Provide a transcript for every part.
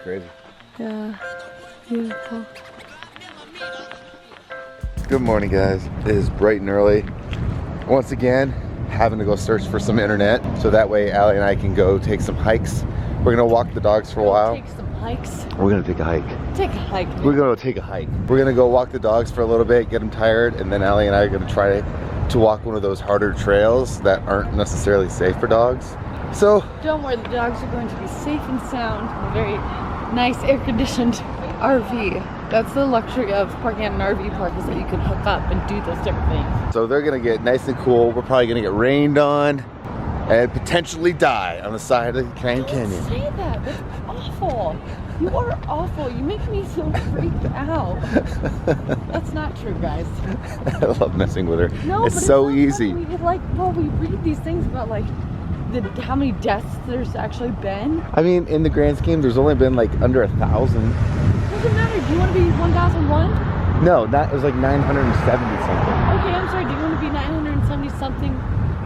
crazy. Yeah, beautiful. Good morning, guys. It is bright and early. Once again, having to go search for some internet so that way Allie and I can go take some hikes. We're gonna walk the dogs for a while. Take some hikes. We're gonna take a hike. Take a hike. We're gonna take a hike. We're gonna go walk the dogs for a little bit, get them tired, and then Allie and I are gonna try to walk one of those harder trails that aren't necessarily safe for dogs. So don't worry, the dogs are going to be safe and sound in a very nice air-conditioned RV. That's the luxury of parking at an RV park, is that you can hook up and do those different things. So they're gonna get nice and cool. We're probably gonna get rained on and potentially die on the side of the Grand Canyon. Don't say that. That's awful. You are awful. You make me so freaked out. That's not true, guys. I love messing with her. No, it's so easy. We read these things about like how many deaths there's actually been. I mean, in the grand scheme, there's only been like under 1,000. Doesn't matter. Do you want to be 1,001? No, it was like 970 something. Okay, I'm sorry. Do you want to be 970 something?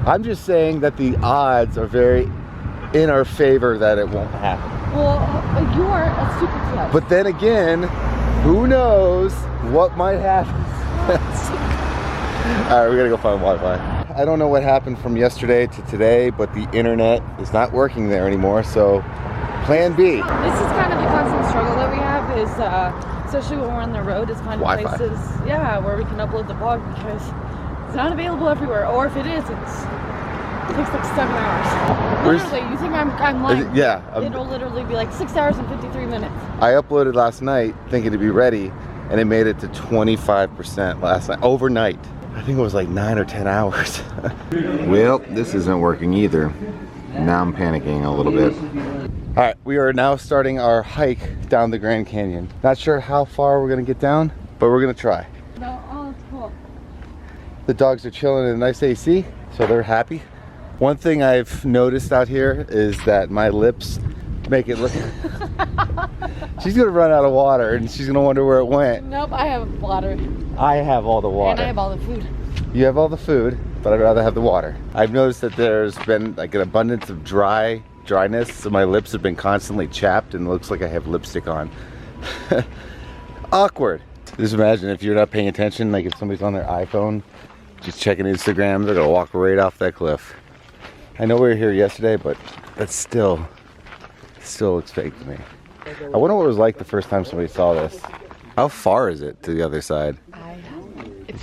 I'm just saying that the odds are very in our favor that it won't happen. Well, you are a super close. But then again, who knows what might happen. All right, we gotta go find Wi-Fi. I don't know what happened from yesterday to today, but the internet is not working there anymore, so plan B. This is kind of the constant struggle that we have, is especially when we're on the road, is finding Wi-Fi. places, yeah, where we can upload the vlog, because it's not available everywhere, or if it is, it takes like 7 hours. Literally, you think I'm lying? Yeah. It'll literally be like 6 hours and 53 minutes. I uploaded last night thinking to be ready, and it made it to 25% last night, overnight. I think it was like 9 or 10 hours. Well, this isn't working either. Now I'm panicking a little bit. All right, we are now starting our hike down the Grand Canyon. Not sure how far we're gonna get down, but we're gonna try. No, oh, it's cool. The dogs are chilling in a nice AC, so they're happy. One thing I've noticed out here is that my lips make it look... She's gonna run out of water and she's gonna wonder where it went. Nope, I have water. I have all the water. And I have all the food. You have all the food, but I'd rather have the water. I've noticed that there's been like an abundance of dryness, so my lips have been constantly chapped and it looks like I have lipstick on. Awkward. Just imagine if you're not paying attention, like if somebody's on their iPhone, just checking Instagram, they're gonna walk right off that cliff. I know we were here yesterday, but that still looks fake to me. I wonder what it was like the first time somebody saw this. How far is it to the other side?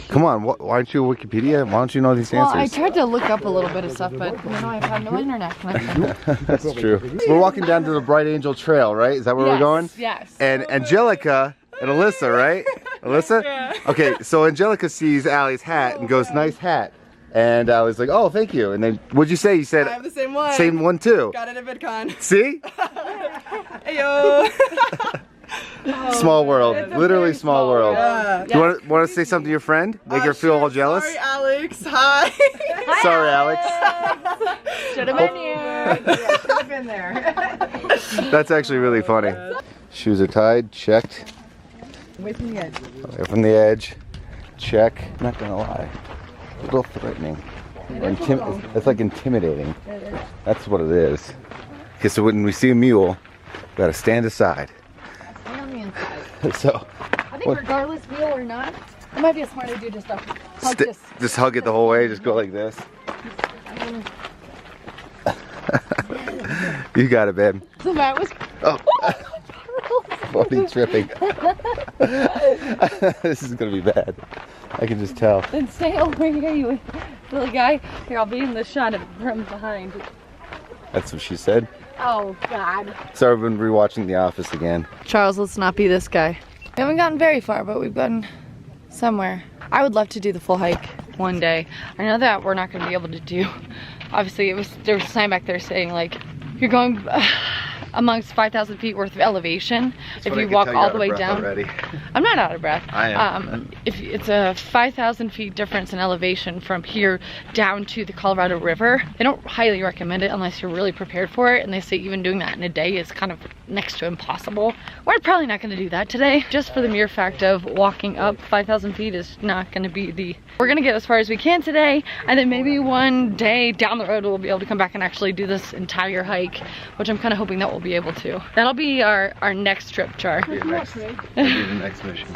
Come on, why aren't you a Wikipedia? Why don't you know these answers? Well, I tried to look up a little bit of stuff, but you know, I've had no internet connection. That's true. We're walking down to the Bright Angel Trail, right? Is that where we're going? Yes. And Angelica and Alyssa, right? Alyssa? Yeah. Okay, so Angelica sees Allie's hat and goes, nice hat. And Allie's like, oh, thank you. And then, what'd you say? You said, I have the same one. Same one too. Got it at VidCon. See? Ayo. Small world. Literally small world. Yeah. Do you want to say something to your friend? Make her feel all jealous? Sorry, Alex. Hi. Sorry, Alex. Should have been here. Should have been there. That's actually really funny. Shoes are tied, checked. Away from the edge. Away from the edge, check. I'm not gonna lie, a little threatening. It's like intimidating. That's what it is. Okay, so when we see a mule, we gotta stand aside. Stay on the inside. So, I think regardless, mule or not, it might be a smart idea just to hug this. Just hug it the whole way, just go like this. You got it, babe. So that was... Oh. Funny tripping. This is gonna be bad. I can just tell. Then stay over here, you little guy. Here, I'll be in the shot from behind. That's what she said. Oh, God. So I've been rewatching The Office again. Charles, let's not be this guy. We haven't gotten very far, but we've gotten somewhere. I would love to do the full hike one day. I know that we're not going to be able to do. Obviously, there was a sign back there saying, like, you're going amongst 5,000 feet worth of elevation. If you walk all the way down. Already. I'm not out of breath. I am. If it's a 5,000 feet difference in elevation from here down to the Colorado River, they don't highly recommend it unless you're really prepared for it. And they say even doing that in a day is kind of next to impossible. We're probably not going to do that today, just for the mere fact of walking up 5,000 feet is not going to be the... We're going to get as far as we can today, and then maybe one day down the road we'll be able to come back and actually do this entire hike, which I'm kind of hoping that we'll be able to. That'll be our next trip, Char. That'll be the next mission.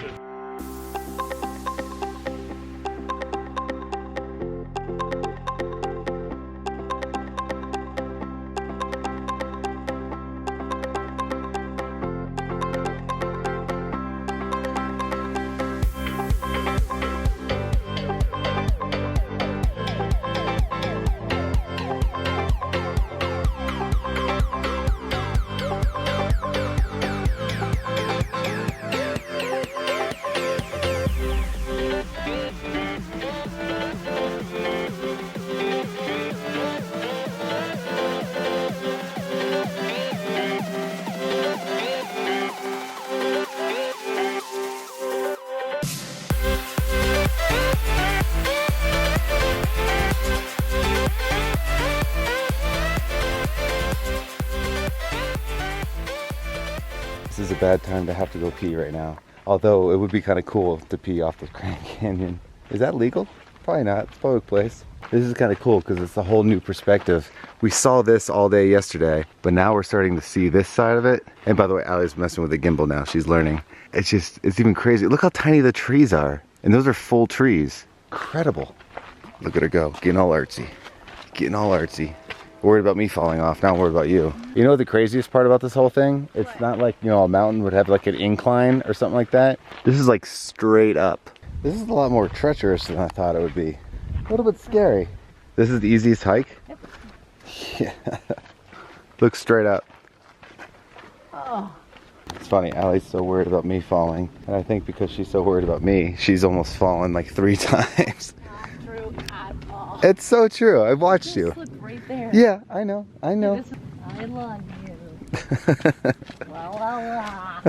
This is a bad time to have to go pee right now. Although it would be kind of cool to pee off the Grand Canyon. Is that legal? Probably not. It's a public place. This is kind of cool because it's a whole new perspective. We saw this all day yesterday, but now we're starting to see this side of it. And by the way, Allie's messing with the gimbal now. She's learning. It's just, it's even crazy. Look how tiny the trees are. And those are full trees. Incredible. Look at her go. Getting all artsy. Getting all artsy. Worried about me falling off, not worried about you. You know what the craziest part about this whole thing? It's not like, you know, a mountain would have like an incline or something like that. This is like straight up. This is a lot more treacherous than I thought it would be. A little bit scary. This is the easiest hike? Yep. Yeah. Look straight up. Oh. It's funny, Allie's so worried about me falling. And I think because she's so worried about me, she's almost fallen like 3 times. Not true at all. It's so true. I've watched you. Look right there. Yeah, I know. I know. I love you. La la la.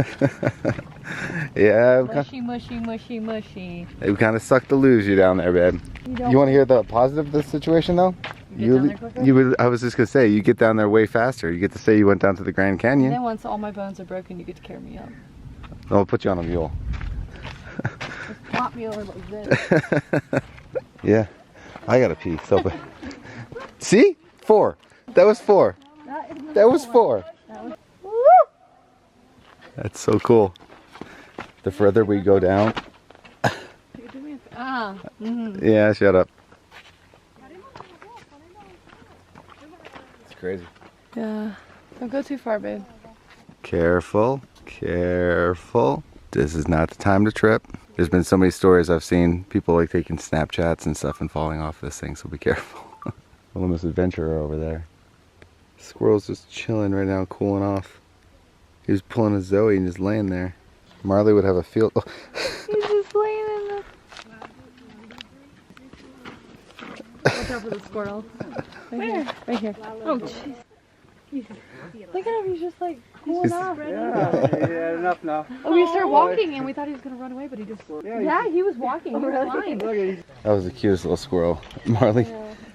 Yeah. Mushy, mushy, mushy, mushy. It kind of sucked to lose you down there, babe. You want to hear the positive of this situation, though? I was just gonna say, you get down there way faster. You get to say you went down to the Grand Canyon. And then once all my bones are broken, you get to carry me up. I'll put you on a mule. Just plop me over like this. Yeah, I gotta pee so bad. See? 4. That was 4. That was 4. That's so cool. The further we go down. Yeah, shut up. It's crazy. Yeah. Don't go too far, babe. Careful, careful. This is not the time to trip. There's been so many stories I've seen. People like taking Snapchats and stuff and falling off this thing, so be careful. Wilderness adventurer over there. Squirrel's just chilling right now, cooling off. He was pulling a Zoe and just laying there. Marley would have a field. Oh. He's just laying in the... Watch out for the squirrel. Right here. Right here. Oh, jeez. Look at him, he's just like cooling off. Yeah, enough now. Oh, we started walking and we thought he was going to run away, but he just... Yeah, he was walking. He was fine. That was the cutest little squirrel. Marley,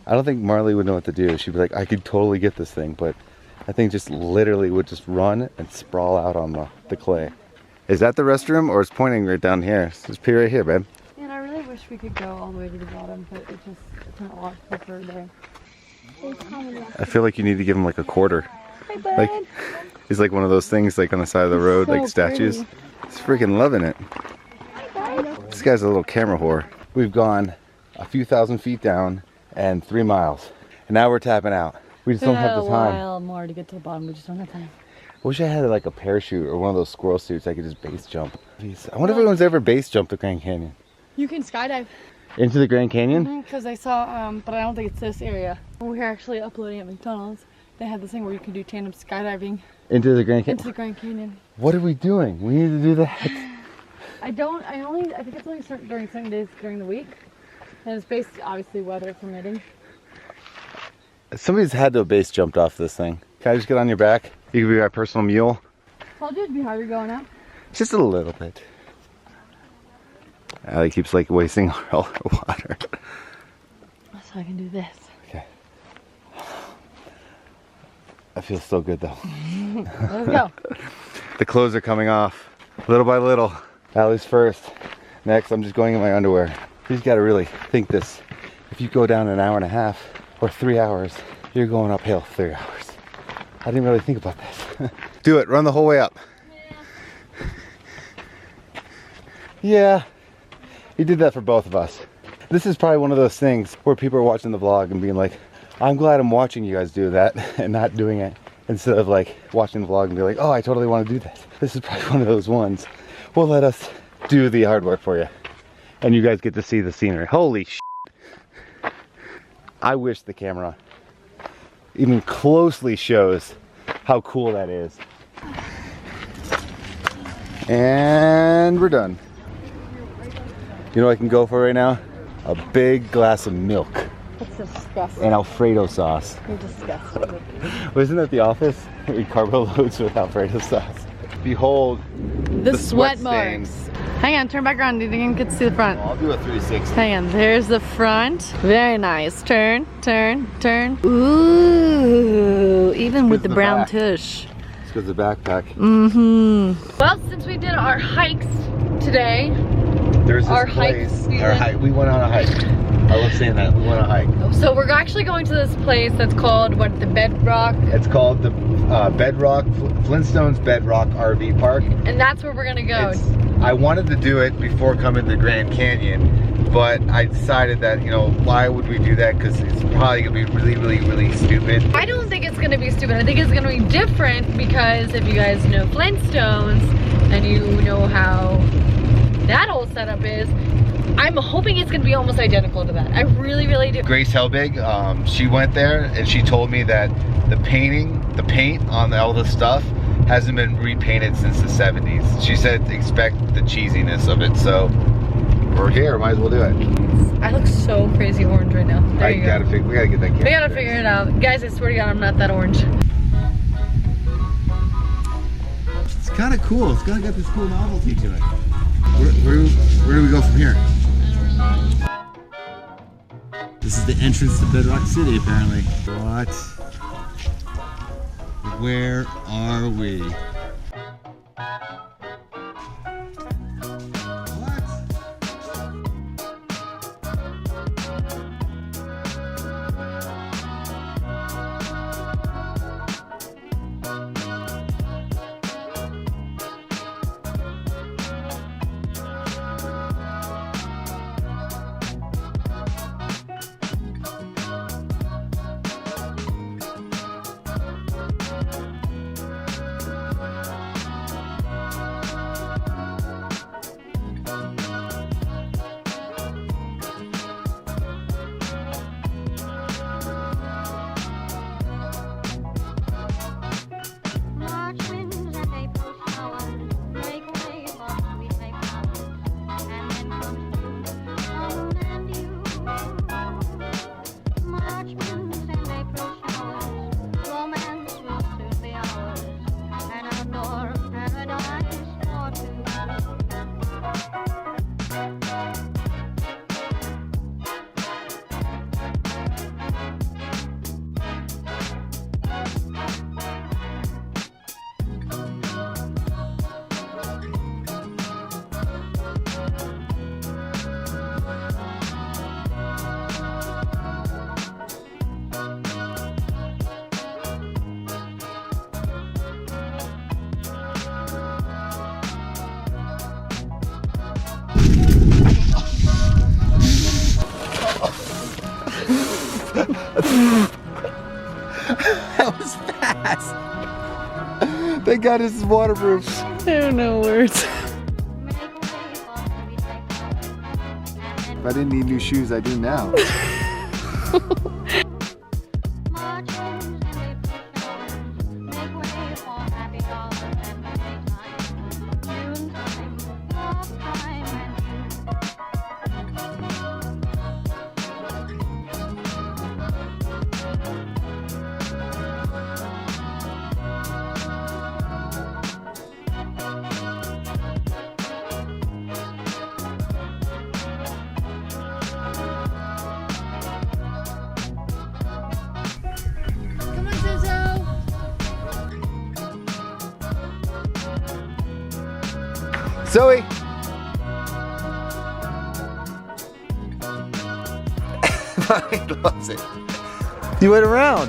I don't think Marley would know what to do. She'd be like, I could totally get this thing, but I think just literally would just run and sprawl out on the clay. Is that the restroom, or it's pointing right down here? Just pee right here, babe. And I really wish we could go all the way to the bottom, but it's not a lot quicker there. I feel like you need to give him like a quarter. Hey, bud. Like, he's like one of those things like on the side of the road, so like statues. pretty. He's freaking loving it. This guy's a little camera whore. We've gone a few thousand feet down and 3 miles. And now we're tapping out. We just don't have the time. A while more to get to the bottom, we just don't have time. I wish I had like a parachute or one of those squirrel suits I could just base jump. Jeez. I wonder if anyone's ever base jumped the Grand Canyon. You can skydive. Into the Grand Canyon? Because I saw, but I don't think it's this area. When we were actually uploading at McDonald's, they had this thing where you can do tandem skydiving. Into the Grand Canyon? Into the Grand Canyon. What are we doing? We need to do that. I think it's only certain during certain days during the week. And it's based, obviously, weather permitting. Somebody's had to have base jumped off this thing. Can I just get on your back? You can be my personal mule. Told you it'd be harder going up. Just a little bit. Allie keeps like wasting all her water. So I can do this. Okay. I feel so good though. Let's go. The clothes are coming off little by little. Allie's first. Next, I'm just going in my underwear. You just gotta really think this. If you go down an hour and a half or 3 hours, you're going uphill 3 hours. I didn't really think about this. Do it, run the whole way up. Yeah, you did that for both of us. This is probably one of those things where people are watching the vlog and being like, I'm glad I'm watching you guys do that and not doing it. Instead of like watching the vlog and be like, oh, I totally want to do this. This is probably one of those ones. Well, let us do the hard work for you. And you guys get to see the scenery. Holy shit. I wish the camera even closely shows how cool that is. And we're done. You know what I can go for right now? A big glass of milk. That's disgusting. And Alfredo sauce. You're disgusting. Wasn't that The Office? We carbo loads with Alfredo sauce. Behold The sweat stains. marks. Hang on, turn back around. Do you think you can see the front? I'll do a 360. Hang on, there's the front. Very nice. Turn, turn, turn. Ooh, even with the the brown back. tush. It's because the backpack. Mm-hmm. Well, since we did our hikes today, There's this Our place. hike Our hike. We went on a hike. I love saying that. We went on a hike. so we're actually going to this place that's called, what, the Bedrock? It's called the Bedrock, Flintstones Bedrock RV Park. And that's where we're gonna go. I wanted to do it before coming to the Grand Canyon, but I decided that, you know, why would we do that? Because it's probably gonna be really, really, really stupid. I don't think it's gonna be stupid. I think it's gonna be different because if you guys know Flintstones and you know how that whole setup is, I'm hoping it's gonna be almost identical to that. I really, really do. Grace Helbig, she went there and she told me that the paint on all the stuff hasn't been repainted since the 70s. She said expect the cheesiness of it, so we're here, might as well do it. I look so crazy orange right now. There you go. We gotta get that camera. We gotta figure it out. Guys, I swear to God, I'm not that orange. It's kind of cool. It's kind of got this cool novelty to it. Where do we go from here? This is the entrance to Bedrock City, apparently. What? Where are we? That was fast. Thank God this is waterproof. I don't know words. If I didn't need new shoes, I do now. Zoe! He loves it. You went around.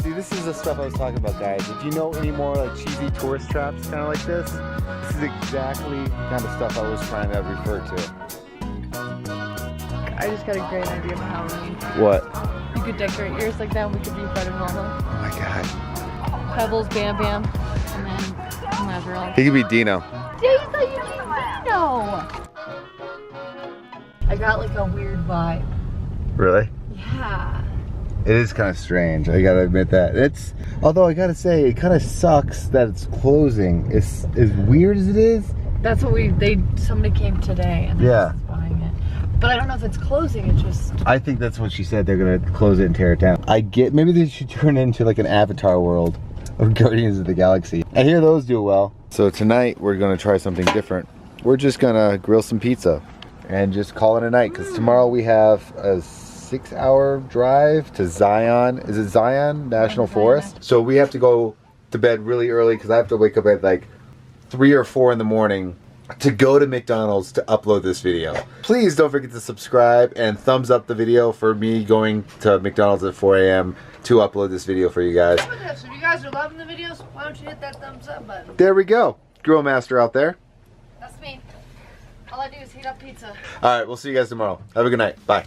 See, this is the stuff I was talking about, guys. If you know any more like cheesy tourist traps kind of like this is exactly the kind of stuff I was trying to refer to. I just got a great idea for Halloween. What? You could decorate yours like that and we could be Fred and Wilma. Oh my god. Pebbles, Bam Bam, and then Lazarus. He could be Dino. No. I got like a weird vibe. Really? Yeah. It is kind of strange. I gotta admit that. Although I gotta say, it kind of sucks that it's closing. It's as weird as it is. That's what somebody came today and Yeah. was buying it. But I don't know if it's closing, it's just... I think that's what she said. They're gonna close it and tear it down. Maybe they should turn it into like an Avatar world of Guardians of the Galaxy. I hear those do well. So tonight we're gonna try something different. We're just gonna grill some pizza and just call it a night, because tomorrow we have a 6-hour drive to Zion. Is it Zion National Forest? So we have to go to bed really early because I have to wake up at like 3 or 4 in the morning to go to McDonald's to upload this video. Please don't forget to subscribe and thumbs up the video for me going to McDonald's at 4 a.m. to upload this video for you guys. So if you guys are loving the videos, why don't you hit that thumbs up button? There we go. Grill master out there. That's me. All I do is heat up pizza. All right, we'll see you guys tomorrow. Have a good night. Bye.